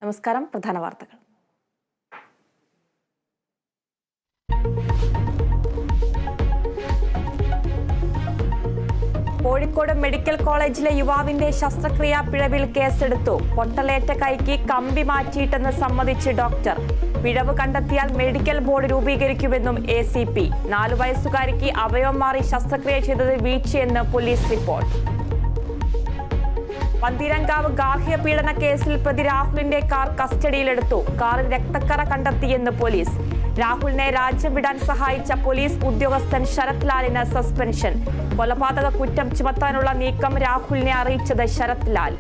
നമസ്കാരം. പ്രധാന വാർത്തകൾ. കോഴിക്കോട് മെഡിക്കൽ കോളേജിലെ യുവാവിന്റെ ശസ്ത്രക്രിയാ പിഴവിൽ കേസെടുത്തു. പൊട്ടലേറ്റ കൈക്ക് കമ്പി മാറ്റിയിട്ടെന്ന് സമ്മതിച്ച് ഡോക്ടർ. പിഴവ് കണ്ടെത്തിയാൽ മെഡിക്കൽ ബോർഡ് രൂപീകരിക്കുമെന്നും ACP. 4 വയസ്സുകാരിക്ക് അവയവം മാറി ശസ്ത്രക്രിയ ചെയ്തത് വീഴ്ചയെന്ന് പോലീസ് റിപ്പോർട്ട്. പന്തീരങ്കാവ് ഗാർഹിക പീഡന കേസിൽ പ്രതി രാഹുലിന്റെ കാർ കസ്റ്റഡിയിലെടുത്തു. കാറിൽ രക്തക്കറ കണ്ടെത്തിയെന്ന് പോലീസ്. രാഹുലിനെ രാജ്യം വിടാൻ സഹായിച്ച പോലീസ് ഉദ്യോഗസ്ഥൻ ശരത് ലാലിന് സസ്പെൻഷൻ. കൊലപാതക കുറ്റം ചുമത്താനുള്ള നീക്കം രാഹുലിനെ അറിയിച്ചത് ശരത് ലാൽ.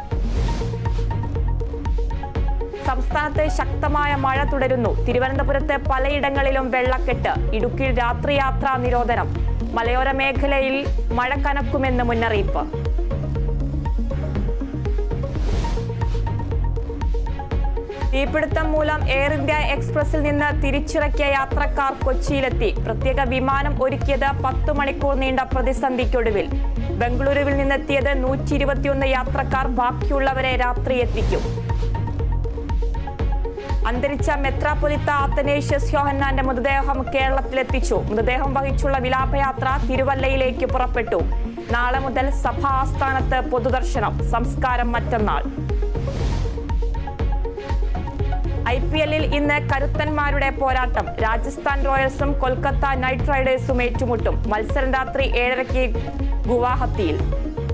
സംസ്ഥാനത്ത് ശക്തമായ മഴ തുടരുന്നു. തിരുവനന്തപുരത്ത് പലയിടങ്ങളിലും വെള്ളക്കെട്ട്. ഇടുക്കിയിൽ രാത്രിയാത്രാ നിരോധനം. മലയോര മേഖലയിൽ മഴ കനക്കുമെന്ന് മുന്നറിയിപ്പ്. തീപിടുത്തം മൂലം എയർ ഇന്ത്യ എക്സ്പ്രസിൽ നിന്ന് തിരിച്ചിറക്കിയ യാത്രക്കാർ കൊച്ചിയിലെത്തി. പ്രത്യേക വിമാനം ഒരുക്കിയത് 10 മണിക്കൂർ നീണ്ട പ്രതിസന്ധിക്കൊടുവിൽ. ബംഗളൂരുവിൽ നിന്നെത്തിയത് 121 യാത്രക്കാർ. ബാക്കിയുള്ളവരെ രാത്രി എത്തിക്കും. അന്തരിച്ച മെത്രാപ്പൊലീത്ത അത്തനേഷ്യസ് യോഹന്നാന്റെ മൃതദേഹം കേരളത്തിലെത്തിച്ചു. മൃതദേഹം വഹിച്ചുള്ള വിലാപയാത്ര തിരുവല്ലയിലേക്ക് പുറപ്പെട്ടു. നാളെ മുതൽ സഭാ ആസ്ഥാനത്ത് പൊതുദർശനം. സംസ്കാരം മറ്റന്നാൾ. IPL-ൽ ഇന്ന് കരുത്തന്മാരുടെ പോരാട്ടം. രാജസ്ഥാൻ റോയൽസും കൊൽക്കത്ത നൈറ്റ് റൈഡേഴ്സും ഏറ്റുമുട്ടും. മത്സരം രാത്രി 7:30 ഗുവാഹത്തിയിൽ.